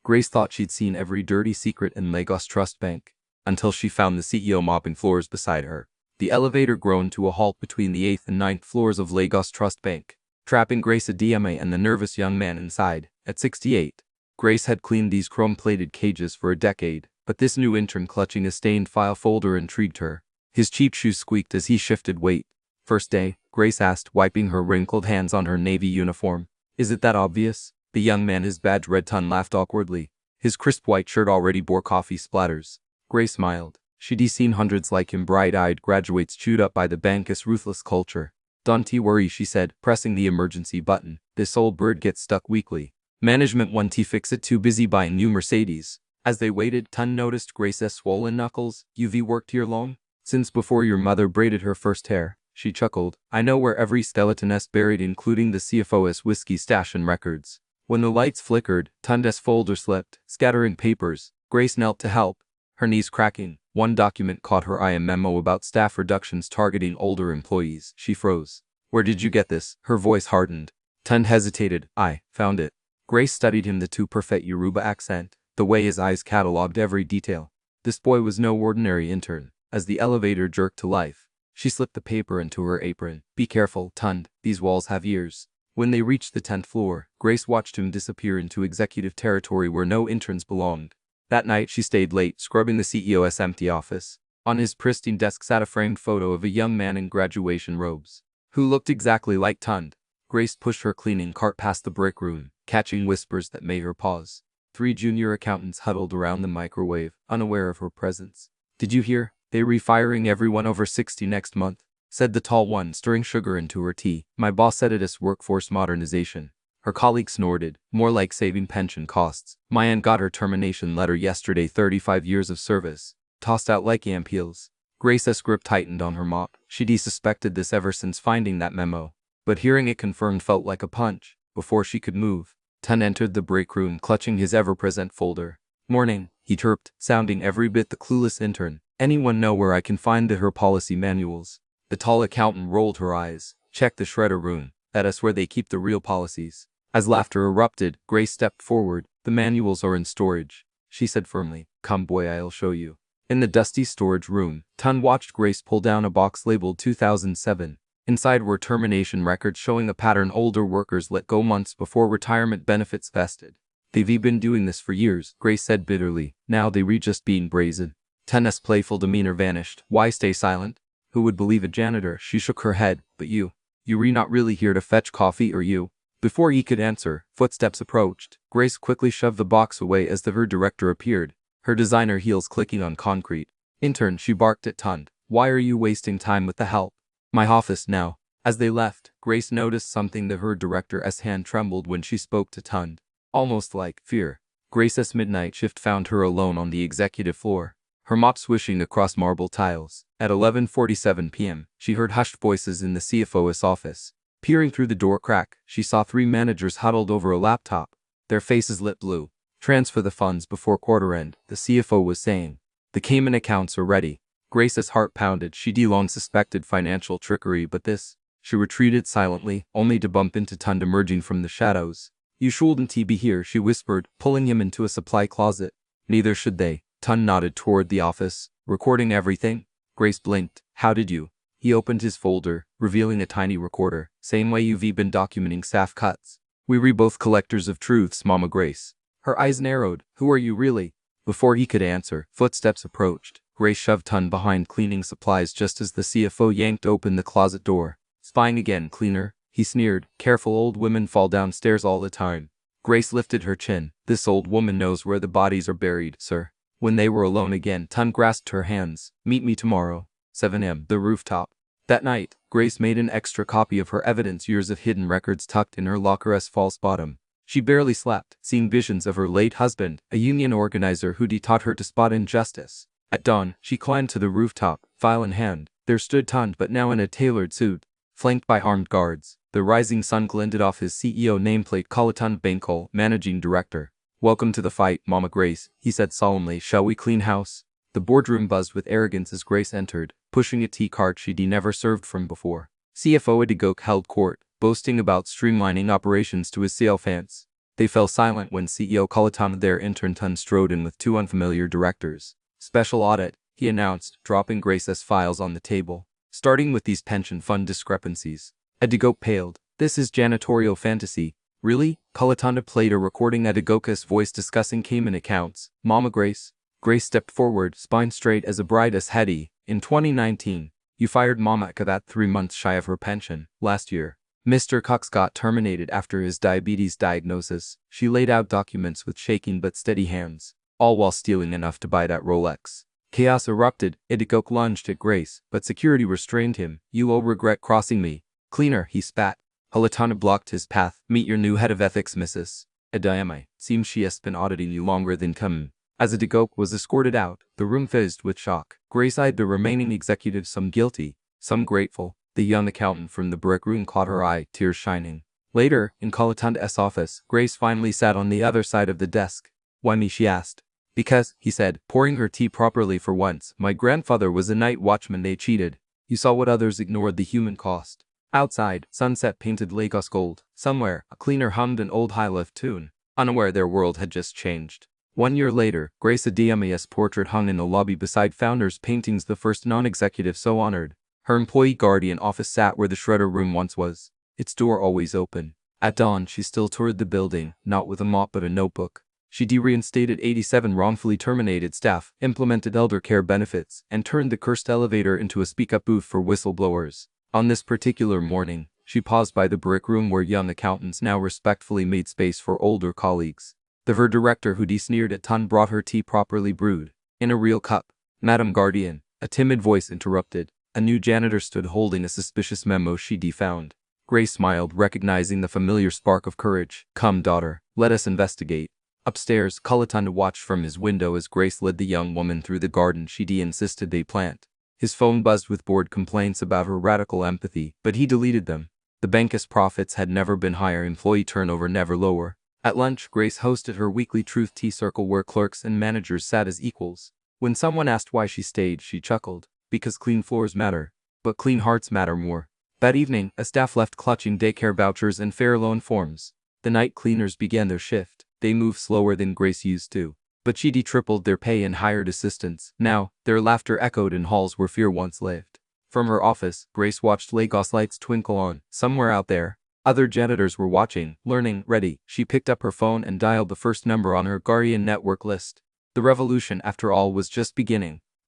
Grace thought she'd seen every dirty secret in Lagos Trust Bank, until she found the CEO mopping floors beside her. The elevator groaned to a halt between the 8th and 9th floors of Lagos Trust Bank, trapping Grace Adiame and the nervous young man inside. At 68, Grace had cleaned these chrome-plated cages for a decade, but this new intern clutching a stained file folder intrigued her. His cheap shoes squeaked as he shifted weight. "First day?" Grace asked, wiping her wrinkled hands on her navy uniform. "Is it that obvious?" The young man, his badge red tongue, laughed awkwardly. His crisp white shirt already bore coffee splatters. Grace smiled. She'd seen hundreds like him, bright-eyed graduates chewed up by the bank's ruthless culture. "Don't worry," she said, pressing the emergency button. "This old bird gets stuck weekly. Management won't fix it, too busy buying new Mercedes." As they waited, Ton noticed Grace's swollen knuckles. "You've worked here long?" "Since before your mother braided her first hair," she chuckled. "I know where every skeleton is buried, including the CFO's whiskey stash and records." When the lights flickered, Tunde's folder slipped, scattering papers. Grace knelt to help, her knees cracking. One document caught her eye, a memo about staff reductions targeting older employees. She froze. "Where did you get this?" Her voice hardened. Tunde hesitated. "I found it." Grace studied him, the too perfect Yoruba accent, the way his eyes catalogued every detail. This boy was no ordinary intern. As the elevator jerked to life, she slipped the paper into her apron. "Be careful, Tunde. These walls have ears." When they reached the 10th floor, Grace watched him disappear into executive territory where no interns belonged. That night she stayed late, scrubbing the CEO's empty office. On his pristine desk sat a framed photo of a young man in graduation robes, who looked exactly like Tunde. Grace pushed her cleaning cart past the break room, catching whispers that made her pause. 3 junior accountants huddled around the microwave, unaware of her presence. "Did you hear? They're refiring everyone over 60 next month," said the tall one, stirring sugar into her tea. "My boss said it is workforce modernization." Her colleague snorted. "More like saving pension costs. My aunt got her termination letter yesterday, 35 years of service. Tossed out like yam peels." Grace's grip tightened on her mop. She'd suspected this ever since finding that memo, but hearing it confirmed felt like a punch. Before she could move, Ton entered the break room, clutching his ever-present folder. "Morning," he chirped, sounding every bit the clueless intern. "Anyone know where I can find her policy manuals?" The tall accountant rolled her eyes. "Check the shredder room. That's where they keep the real policies." As laughter erupted, Grace stepped forward. "The manuals are in storage," she said firmly. "Come boy, I'll show you." In the dusty storage room, Ton watched Grace pull down a box labeled 2007. Inside were termination records showing a pattern: older workers let go months before retirement benefits vested. "They've been doing this for years," Grace said bitterly. "Now they read just being brazen." Ton's playful demeanor vanished. "Why stay silent? Who would believe a janitor?" She shook her head. "But you not really here to fetch coffee, are you?" Before he could answer, footsteps approached. Grace quickly shoved the box away as her director appeared, her designer heels clicking on concrete. "Intern," she barked at Tunde. "Why are you wasting time with the help?" "My office now." As they left, Grace noticed something. Her director's hand trembled when she spoke to Tunde, almost like fear. Grace's midnight shift found her alone on the executive floor, her mop swishing across marble tiles. At 11:47 p.m., she heard hushed voices in the CFO's office. Peering through the door crack, she saw 3 managers huddled over a laptop, their faces lit blue. "Transfer the funds before quarter end," the CFO was saying. "The Cayman accounts are ready." Grace's heart pounded. She'd long suspected financial trickery, but this... She retreated silently, only to bump into Tunde emerging from the shadows. "You shouldn't be here," she whispered, pulling him into a supply closet. "Neither should they." Tunde nodded toward the office. "Recording everything?" Grace blinked. "How did you?" He opened his folder, revealing a tiny recorder. "Same way you've been documenting staff cuts." "We're both collectors of truths, Mama Grace." Her eyes narrowed. "Who are you really?" Before he could answer, footsteps approached. Grace shoved Tunde behind cleaning supplies just as the CFO yanked open the closet door. "Spying again, cleaner," he sneered. "Careful, old women fall downstairs all the time." Grace lifted her chin. "This old woman knows where the bodies are buried, sir." When they were alone again, Tunde grasped her hands. "Meet me tomorrow, 7 a.m., the rooftop." That night, Grace made an extra copy of her evidence, years of hidden records tucked in her locker's false bottom. She barely slept, seeing visions of her late husband, a union organizer who'd taught her to spot injustice. At dawn, she climbed to the rooftop, file in hand. There stood Tunde, but now in a tailored suit, flanked by armed guards. The rising sun glinted off his CEO nameplate. "Tunde Bankole, Managing Director." "Welcome to the fight, Mama Grace," he said solemnly. "Shall we clean house?" The boardroom buzzed with arrogance as Grace entered, pushing a tea cart she'd never served from before. CFO Adegoke held court, boasting about streamlining operations to his CL fans. They fell silent when CEO Colaton, their intern, strode in with two unfamiliar directors. Special audit, he announced, dropping Grace's files on the table. Starting with these pension fund discrepancies. Edigo paled. This is janitorial fantasy. Really? Colaton played a recording. Edigoka's voice discussing Cayman accounts. Mama Grace. Grace stepped forward, spine straight as a bride as Hetty. In 2019, you fired Mama that 3 months shy of her pension. Last year, Mr. Cox got terminated after his diabetes diagnosis. She laid out documents with shaking but steady hands, all while stealing enough to buy that Rolex. Chaos erupted. Edigoke lunged at Grace, but security restrained him. You will regret crossing me. Cleaner, he spat. Halatana blocked his path. Meet your new head of ethics, Mrs. Ediame. Seems she has been auditing you longer than come. As Edigoke was escorted out, the room fizzed with shock. Grace eyed the remaining executives, some guilty, some grateful. The young accountant from the brick room caught her eye, tears shining. Later, in Colatan's office, Grace finally sat on the other side of the desk. Why me, she asked. Because, he said, pouring her tea properly for once, my grandfather was a night watchman. They cheated. You saw what others ignored, the human cost. Outside, sunset painted Lagos gold. Somewhere, a cleaner hummed an old high-life tune, unaware their world had just changed. 1 year later, Grace Adiama's portrait hung in the lobby beside Founder's paintings, the first non-executive so honored. Her employee guardian office sat where the shredder room once was, its door always open. At dawn, she still toured the building, not with a mop but a notebook. She reinstated 87 wrongfully terminated staff, implemented elder care benefits, and turned the cursed elevator into a speak-up booth for whistleblowers. On this particular morning, she paused by the brick room where young accountants now respectfully made space for older colleagues. The ver director who sneered at Ton brought her tea properly brewed, in a real cup. Madam Guardian, a timid voice interrupted. A new janitor stood holding a suspicious memo she'd found. Grace smiled, recognizing the familiar spark of courage. Come, daughter, let us investigate. Upstairs, Colaton watched from his window as Grace led the young woman through the garden she'd insisted they plant. His phone buzzed with bored complaints about her radical empathy, but he deleted them. The bank's profits had never been higher, employee turnover never lower. At lunch, Grace hosted her weekly Truth Tea Circle where clerks and managers sat as equals. When someone asked why she stayed, she chuckled. Because clean floors matter, but clean hearts matter more. That evening, a staff left clutching daycare vouchers and fair loan forms. The night cleaners began their shift. They moved slower than Grace used to, but she'd tripled their pay and hired assistants. Now, their laughter echoed in halls where fear once lived. From her office, Grace watched Lagos lights twinkle on. Somewhere out there, other janitors were watching, learning, ready. She picked up her phone and dialed the first number on her Guardian network list. The revolution, after all, was just beginning.